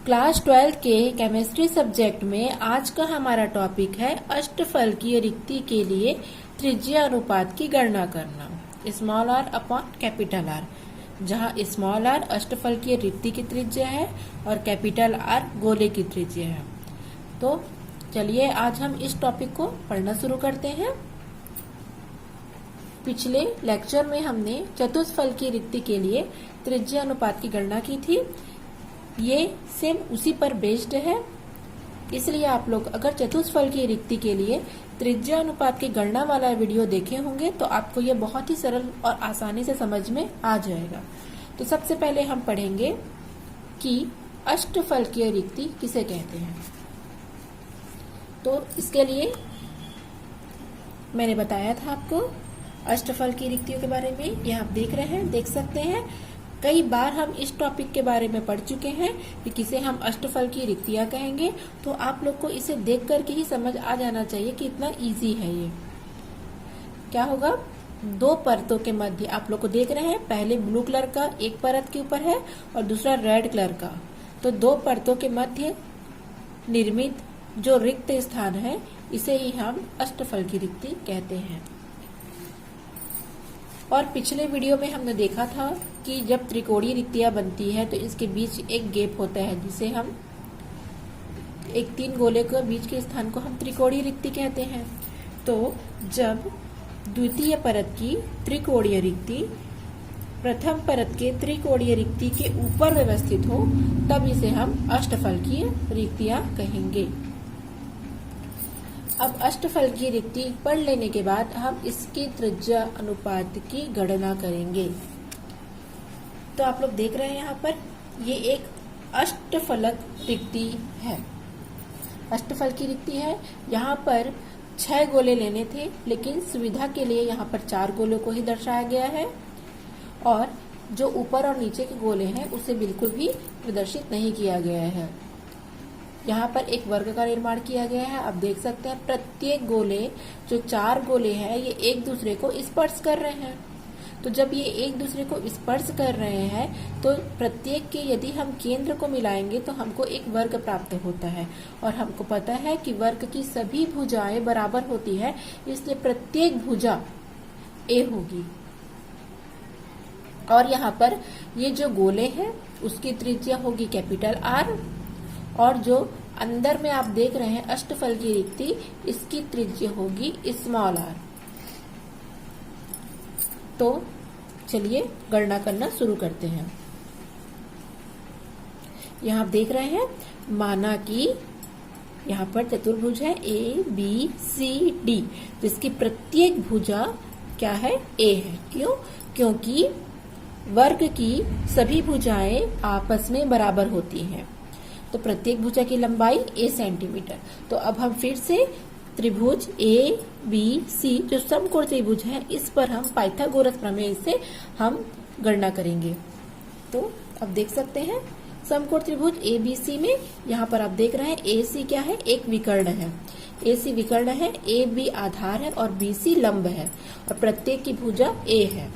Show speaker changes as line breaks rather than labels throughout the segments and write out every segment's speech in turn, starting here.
Class 12 के chemistry subject में आज का हमारा टॉपिक है अष्टफलकीय रिक्ति के लिए त्रिज्या अनुपात की गणना करना, small R upon capital R, जहां स्मॉल आर अष्टफलकीय रिक्ति की त्रिज्या है और कैपिटल आर गोले की त्रिज्या है। तो चलिए आज हम इस टॉपिक को पढ़ना शुरू करते हैं। पिछले लेक्चर में हमने चतुष्फलकीय रिक्ति के लिए त्रिज्या अनुपात की गणना की थी। ये सेम उसी पर बेस्ड है, इसलिए आप लोग अगर चतुष्फलकीय रिक्ति के लिए त्रिज्या अनुपात की गणना वाला वीडियो देखे होंगे तो आपको ये बहुत ही सरल और आसानी से समझ में आ जाएगा। तो सबसे पहले हम पढ़ेंगे कि अष्टफलकीय रिक्ति किसे कहते हैं। तो इसके लिए मैंने बताया था आपको अष्टफलकीय रिक्तियों के बारे में, ये आप देख रहे हैं, देख सकते हैं। कई बार हम इस टॉपिक के बारे में पढ़ चुके हैं कि किसे हम अष्टफलकीय रिक्तियां कहेंगे। तो आप लोग को इसे देख करके ही समझ आ जाना चाहिए कि इतना इजी है ये। क्या होगा, दो परतों के मध्य आप लोग को देख रहे हैं, पहले ब्लू कलर का एक परत के ऊपर है और दूसरा रेड कलर का। तो दो परतों के मध्य निर्मित जो रिक्त स्थान है इसे ही हम अष्टफलकीय रिक्ति कहते हैं। और पिछले वीडियो में हमने देखा था कि जब त्रिकोणीय रिक्तियां बनती है तो इसके बीच एक गैप होता है जिसे हम एक तीन गोले के बीच के स्थान को हम त्रिकोणीय रिक्ति कहते हैं। तो जब द्वितीय परत की त्रिकोणीय रिक्ति प्रथम परत के त्रिकोणीय रिक्ति के ऊपर व्यवस्थित हो तब इसे हम अष्टफलकीय रिक्तियां कहेंगे। अब अष्टफलकीय रिक्ति पढ़ लेने के बाद हम इसकी त्रिज्या अनुपात की गणना करेंगे। तो आप लोग देख रहे हैं यहाँ पर ये एक अष्टफलक रिक्ति है, अष्टफलकीय रिक्ति है। यहाँ पर 6 गोले लेने थे, लेकिन सुविधा के लिए यहाँ पर 4 गोलों को ही दर्शाया गया है और जो ऊपर और नीचे के गोले हैं उसे बिल्कुल भी प्रदर्शित नहीं किया गया है। यहाँ पर एक वर्ग का निर्माण किया गया है। आप देख सकते हैं प्रत्येक गोले, जो 4 गोले हैं, ये एक दूसरे को स्पर्श कर रहे हैं। तो जब ये एक दूसरे को स्पर्श कर रहे हैं तो प्रत्येक के यदि हम केंद्र को मिलाएंगे तो हमको एक वर्ग प्राप्त होता है। और हमको पता है कि वर्ग की सभी भुजाएं बराबर होती है, इसलिए प्रत्येक भुजा ए होगी। और यहाँ पर ये जो गोले हैं उसकी त्रिज्या होगी कैपिटल आर, और जो अंदर में आप देख रहे हैं अष्टफलकीय रिक्ति, इसकी त्रिज्या होगी स्मॉल आर। तो चलिए गणना करना शुरू करते हैं। यहां आप देख रहे हैं, माना कि यहाँ पर चतुर्भुज है ए बी सी डी, जिसकी प्रत्येक भुजा क्या है, ए है। क्यों? क्योंकि वर्ग की सभी भुजाएं आपस में बराबर होती हैं। तो प्रत्येक भुजा की लंबाई a सेंटीमीटर। तो अब हम फिर से त्रिभुज ए बी सी जो समकोण त्रिभुज है इस पर हम पाइथागोरस प्रमेय से हम गणना करेंगे। तो अब देख सकते हैं समकोण त्रिभुज ए बी सी में यहाँ पर आप देख रहे हैं ए सी क्या है, एक विकर्ण है। ए सी विकर्ण है, ए बी आधार है और बी सी लंब है और प्रत्येक की भुजा ए है।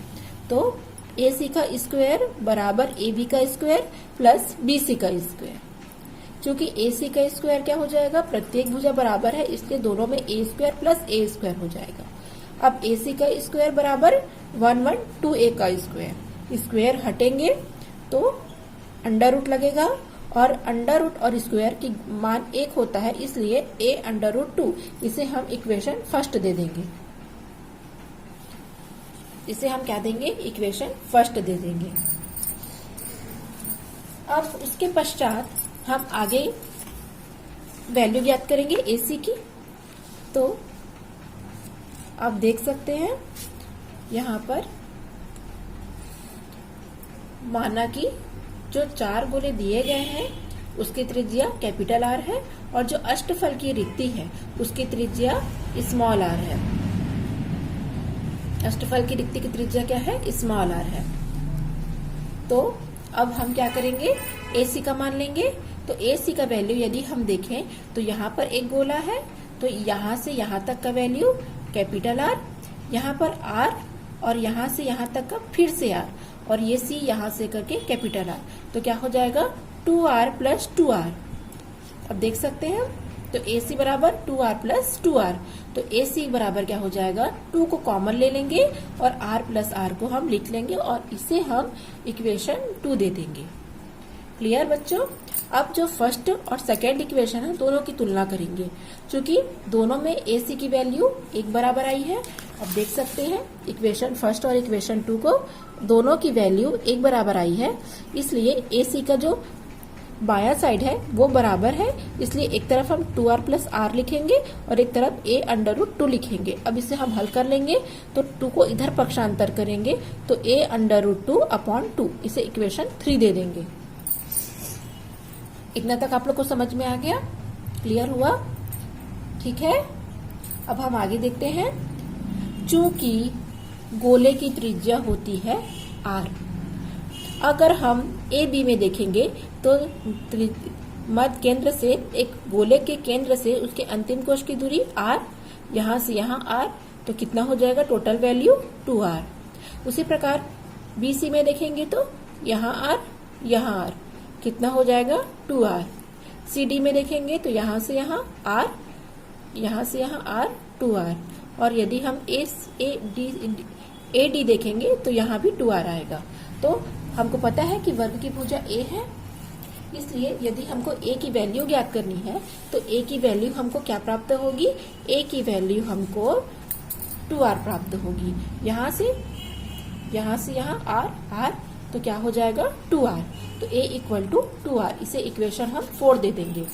तो ए सी का स्क्वायर बराबर ए बी का स्क्वायर प्लस बी सी का स्क्वायर। क्योंकि ए सी का स्क्वायर क्या हो जाएगा, प्रत्येक भुजा बराबर है, इसलिए दोनों में ए स्क्वायर प्लस ए स्क्वायर हो जाएगा। अब ए सी का स्क्वायर बराबर 112a का स्क्वायर, स्क्वायर हटेंगे तो अंडर रूट लगेगा और अंडर रूट और स्क्वायर की मान 1 होता है, इसलिए a√2 इसे हम इक्वेशन फर्स्ट दे देंगे। इसे हम क्या देंगे, इक्वेशन फर्स्ट दे देंगे। अब उसके पश्चात हम आगे वैल्यू ज्ञात करेंगे AC की। तो आप देख सकते हैं यहाँ पर माना कि जो 4 गोले दिए गए हैं उसकी त्रिज्या कैपिटल आर है और जो अष्टफलकीय रिक्ति है उसकी त्रिज्या स्मॉल आर है। अष्टफलकीय रिक्ति की त्रिज्या क्या है, स्मॉल आर है। तो अब हम क्या करेंगे, AC का मान लेंगे। तो AC का वैल्यू यदि हम देखें तो यहाँ पर एक गोला है, तो यहाँ से यहाँ तक का वैल्यू कैपिटल आर, यहाँ पर आर और यहाँ से यहाँ तक का फिर से आर, और ये C यहाँ से करके कैपिटल आर। तो क्या हो जाएगा, 2r प्लस 2r। अब देख सकते हैं तो AC बराबर 2r प्लस 2r। तो AC बराबर क्या हो जाएगा, 2 को कॉमन ले लेंगे और r प्लस r को हम लिख लेंगे और इसे हम इक्वेशन 2 दे देंगे। क्लियर बच्चों। अब जो फर्स्ट और सेकेंड इक्वेशन है दोनों की तुलना करेंगे, क्योंकि दोनों में AC की वैल्यू एक बराबर आई है। अब देख सकते हैं इक्वेशन फर्स्ट और इक्वेशन 2 को दोनों की वैल्यू एक बराबर आई है, इसलिए AC का जो बायां साइड है वो बराबर है, इसलिए एक तरफ हम 2r प्लस r लिखेंगे और एक तरफ a अंडर रूट 2 लिखेंगे। अब इसे हम हल कर लेंगे तो 2 को इधर पक्षांतर करेंगे तो a अंडर रूट 2 अपॉन 2, इसे इक्वेशन 3 दे देंगे। इतना तक आप लोग को समझ में आ गया, क्लियर हुआ? ठीक है, अब हम आगे देखते हैं। चूंकि गोले की त्रिज्या होती है r, अगर हम ए बी में देखेंगे तो मध्य केंद्र से एक गोले के केंद्र से उसके अंतिम कोश की दूरी r, यहां से यहां r, तो कितना हो जाएगा टोटल वैल्यू 2r। उसी प्रकार BC में देखेंगे तो यहाँ r यहाँ r, कितना हो जाएगा 2r। CD में देखेंगे तो यहाँ से यहाँ r, यहाँ से यहाँ r 2r, और यदि हम AD देखेंगे तो यहाँ भी 2r आएगा। तो हमको पता है कि वर्ग की भुजा A है, इसलिए यदि हमको A की वैल्यू ज्ञात करनी है तो A की वैल्यू हमको क्या प्राप्त होगी, A की वैल्यू हमको 2r प्राप्त होगी। यहाँ से यहाँ r, तो क्या हो जाएगा 2r, तो A इक्वल टू 2r, इसे इक्वेशन हम 4 दे देंगे।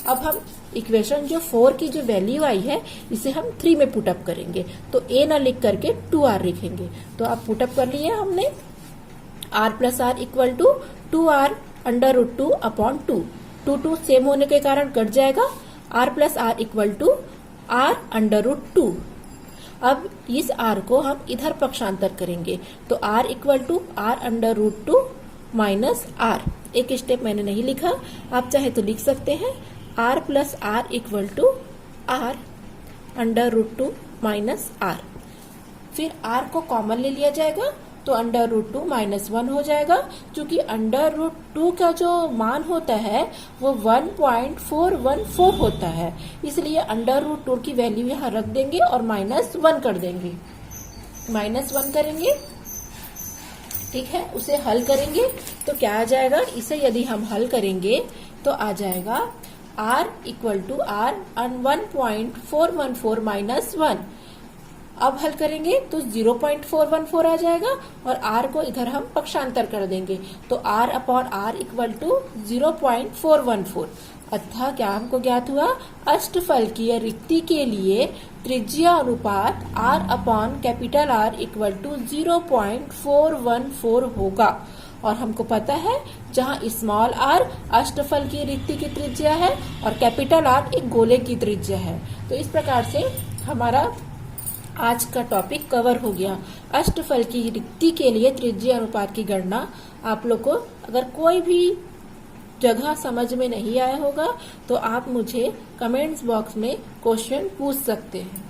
अब हम इक्वेशन जो 4 की जो वैल्यू आई है इसे हम 3 में पुटअप करेंगे, तो A ना लिख करके 2r लिखेंगे। तो आप पुटअप कर लिए हमने, r plus r equal to 2r under root 2 upon 2 same होने के कारण कट जाएगा, r plus r equal to r under root 2। अब इस r को हम इधर पक्षांतर करेंगे तो r equal to r under root 2 minus r। एक स्टेप मैंने नहीं लिखा, आप चाहे तो लिख सकते हैं, r plus r equal to r under root 2 minus r। फिर r को कॉमन ले लिया जाएगा तो अंडर रूट 2 माइनस 1 हो जाएगा, क्योंकि अंडर रूट 2 का जो मान होता है वो 1.414 होता है, इसलिए अंडर रूट 2 की वैल्यू यहाँ रख देंगे और माइनस 1 कर देंगे, माइनस 1 करेंगे। ठीक है, उसे हल करेंगे तो क्या आ जाएगा, इसे यदि हम हल करेंगे तो आ जाएगा r equal to r 1.414 minus 1। अब हल करेंगे तो 0.414 आ जाएगा और r को इधर हम पक्षांतर कर देंगे तो r upon r equal to 0.414। अतः क्या हमको ज्ञात हुआ, अष्टफलकीय रिक्ति के लिए त्रिज्या अनुपात r upon capital R equal to 0.414 होगा। और हमको पता है जहाँ स्मॉल r अष्टफल की रिक्ति की त्रिज्या है और कैपिटल R एक गोले की त्रिज्या है। तो इस प्रकार से हमारा आज का टॉपिक कवर हो गया। अष्टफल की रिक्ति के लिए त्रिज्या अनुपात की गणना। आप लोग को अगर कोई भी जगह समझ में नहीं आया होगा तो आप मुझे कमेंट्स बॉक्स में क्वेश्चन पूछ सकते हैं।